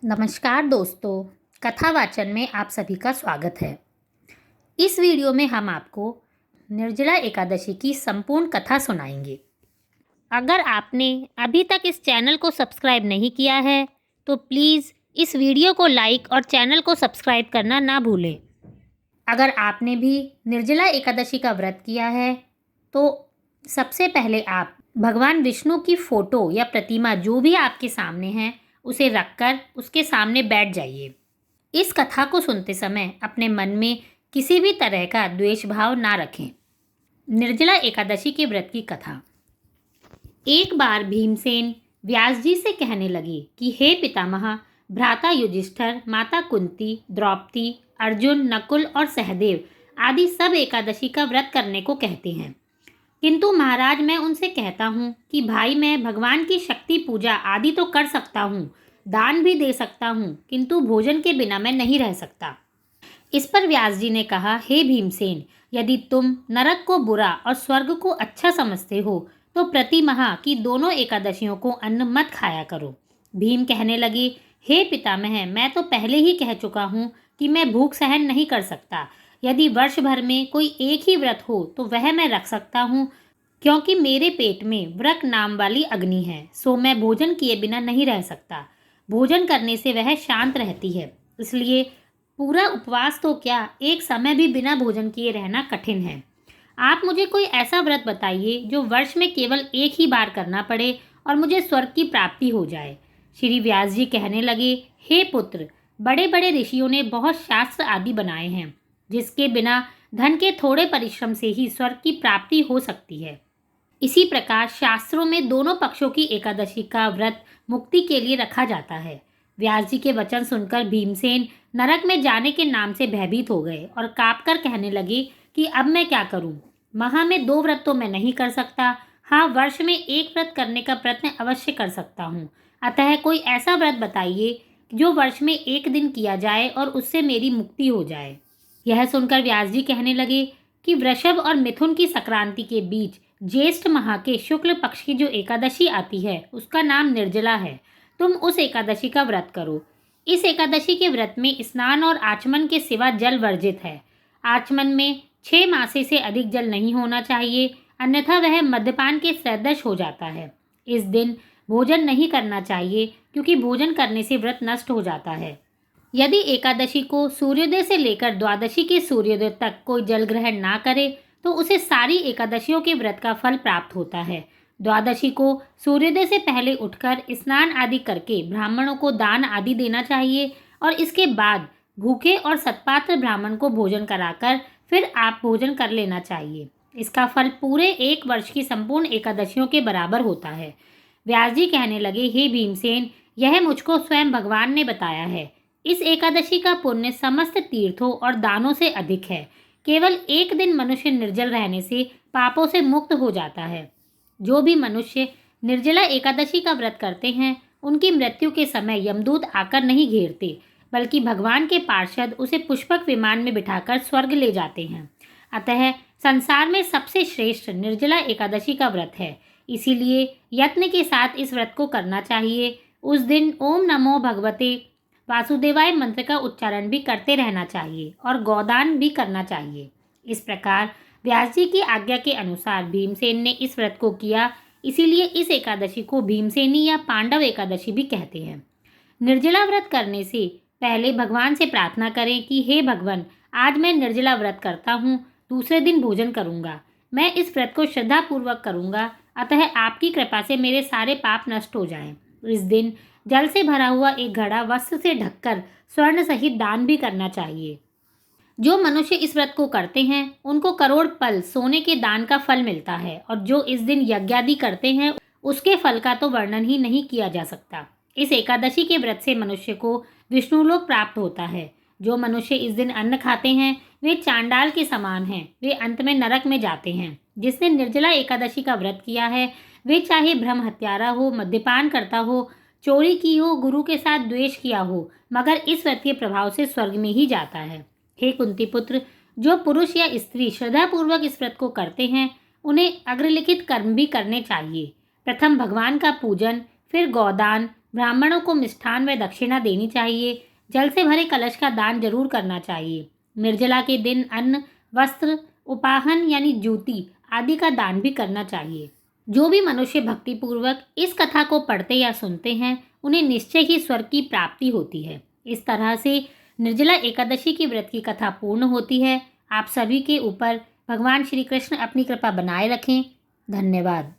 नमस्कार दोस्तों, कथा वाचन में आप सभी का स्वागत है। इस वीडियो में हम आपको निर्जला एकादशी की संपूर्ण कथा सुनाएंगे। अगर आपने अभी तक इस चैनल को सब्सक्राइब नहीं किया है तो प्लीज़ इस वीडियो को लाइक और चैनल को सब्सक्राइब करना ना भूलें। अगर आपने भी निर्जला एकादशी का व्रत किया है तो सबसे पहले आप भगवान विष्णु की फ़ोटो या प्रतिमा जो भी आपके सामने है उसे रखकर उसके सामने बैठ जाइए। इस कथा को सुनते समय अपने मन में किसी भी तरह का द्वेष भाव ना रखें। निर्जला एकादशी के व्रत की कथा। एक बार भीमसेन व्यास जी से कहने लगे कि हे पितामह, भ्राता युधिष्ठिर, माता कुंती, द्रौपदी, अर्जुन, नकुल और सहदेव आदि सब एकादशी का व्रत करने को कहते हैं, किंतु महाराज मैं उनसे कहता हूँ कि भाई मैं भगवान की शक्ति पूजा आदि तो कर सकता हूँ, दान भी दे सकता हूँ, किंतु भोजन के बिना मैं नहीं रह सकता। इस पर व्यास जी ने कहा, हे भीमसेन, यदि तुम नरक को बुरा और स्वर्ग को अच्छा समझते हो तो प्रति माह की दोनों एकादशियों को अन्न मत खाया करो। भीम कहने लगे, हे पितामह, मैं तो पहले ही कह चुका हूँ कि मैं भूख सहन नहीं कर सकता। यदि वर्ष भर में कोई एक ही व्रत हो तो वह मैं रख सकता हूँ, क्योंकि मेरे पेट में व्रत नाम वाली अग्नि है, सो मैं भोजन किए बिना नहीं रह सकता। भोजन करने से वह शांत रहती है, इसलिए पूरा उपवास तो क्या, एक समय भी बिना भोजन किए रहना कठिन है। आप मुझे कोई ऐसा व्रत बताइए जो वर्ष में केवल एक ही बार करना पड़े और मुझे स्वर्ग की प्राप्ति हो जाए। श्री व्यास जी कहने लगे, हे पुत्र, बड़े बड़े ऋषियों ने बहुत शास्त्र आदि बनाए हैं जिसके बिना धन के थोड़े परिश्रम से ही स्वर्ग की प्राप्ति हो सकती है। इसी प्रकार शास्त्रों में दोनों पक्षों की एकादशी का व्रत मुक्ति के लिए रखा जाता है। व्यास जी के वचन सुनकर भीमसेन नरक में जाने के नाम से भयभीत हो गए और कांपकर कहने लगे कि अब मैं क्या करूं? माह में 2 व्रत तो मैं नहीं कर सकता। हाँ, वर्ष में एक व्रत करने का प्रयत्न अवश्य कर सकता हूँ। अतः कोई ऐसा व्रत बताइए जो वर्ष में एक दिन किया जाए और उससे मेरी मुक्ति हो जाए। यह सुनकर व्यास जी कहने लगे कि वृषभ और मिथुन की संक्रांति के बीच ज्येष्ठ माह के शुक्ल पक्ष की जो एकादशी आती है उसका नाम निर्जला है। तुम उस एकादशी का व्रत करो। इस एकादशी के व्रत में स्नान और आचमन के सिवा जल वर्जित है। आचमन में 6 मासे से अधिक जल नहीं होना चाहिए, अन्यथा वह मद्यपान के सदृश हो जाता है। इस दिन भोजन नहीं करना चाहिए, क्योंकि भोजन करने से व्रत नष्ट हो जाता है। यदि एकादशी को सूर्योदय से लेकर द्वादशी के सूर्योदय तक कोई जल ग्रहण ना करे तो उसे सारी एकादशियों के व्रत का फल प्राप्त होता है। द्वादशी को सूर्योदय से पहले उठकर स्नान आदि करके ब्राह्मणों को दान आदि देना चाहिए और इसके बाद भूखे और सत्पात्र ब्राह्मण को भोजन कराकर फिर आप भोजन कर लेना चाहिए। इसका फल पूरे 1 वर्ष की संपूर्ण एकादशियों के बराबर होता है। व्यास जी कहने लगे, हे भीमसेन, यह मुझको स्वयं भगवान ने बताया है। इस एकादशी का पुण्य समस्त तीर्थों और दानों से अधिक है। केवल एक दिन मनुष्य निर्जल रहने से पापों से मुक्त हो जाता है। जो भी मनुष्य निर्जला एकादशी का व्रत करते हैं उनकी मृत्यु के समय यमदूत आकर नहीं घेरते, बल्कि भगवान के पार्षद उसे पुष्पक विमान में बिठाकर स्वर्ग ले जाते हैं। अतः संसार में सबसे श्रेष्ठ निर्जला एकादशी का व्रत है, इसीलिए यत्न के साथ इस व्रत को करना चाहिए। उस दिन ओम नमो भगवते वासुदेवाय मंत्र का उच्चारण भी करते रहना चाहिए और गोदान भी करना चाहिए। इस प्रकार व्यास जी की आज्ञा के अनुसार भीमसेन ने इस व्रत को किया, इसीलिए इस एकादशी को भीमसेनी या पांडव एकादशी भी कहते हैं। निर्जला व्रत करने से पहले भगवान से प्रार्थना करें कि हे भगवान, आज मैं निर्जला व्रत करता हूँ, दूसरे दिन भोजन करूँगा। मैं इस व्रत को श्रद्धापूर्वक करूँगा, अतः आपकी कृपा से मेरे सारे पाप नष्ट हो जाएं। इस दिन जल से भरा हुआ एक घड़ा वस्त्र से ढककर स्वर्ण सहित दान भी करना चाहिए। जो मनुष्य इस व्रत को करते हैं उनको करोड़ पल सोने के दान का फल मिलता है, और जो इस दिन यज्ञादि करते हैं उसके फल का तो वर्णन ही नहीं किया जा सकता। इस एकादशी के व्रत से मनुष्य को विष्णुलोक प्राप्त होता है। जो मनुष्य इस दिन अन्न खाते हैं वे चांडाल के समान हैं, वे अंत में नरक में जाते हैं। जिसने निर्जला एकादशी का व्रत किया है वे चाहे ब्रह्म हत्यारा हो, मद्यपान करता हो, चोरी की हो, गुरु के साथ द्वेष किया हो, मगर इस व्रत के प्रभाव से स्वर्ग में ही जाता है। हे कुंती पुत्र, जो पुरुष या स्त्री श्रद्धापूर्वक इस व्रत को करते हैं उन्हें अग्रलिखित कर्म भी करने चाहिए। प्रथम भगवान का पूजन, फिर गोदान, ब्राह्मणों को मिष्ठान व दक्षिणा देनी चाहिए। जल से भरे कलश का दान जरूर करना चाहिए। निर्जला के दिन अन्न, वस्त्र, उपाहन यानी जूती आदि का दान भी करना चाहिए। जो भी मनुष्य भक्तिपूर्वक इस कथा को पढ़ते या सुनते हैं, उन्हें निश्चय ही स्वर्ग की प्राप्ति होती है। इस तरह से निर्जला एकादशी की व्रत की कथा पूर्ण होती है। आप सभी के ऊपर भगवान श्री कृष्ण अपनी कृपा बनाए रखें। धन्यवाद।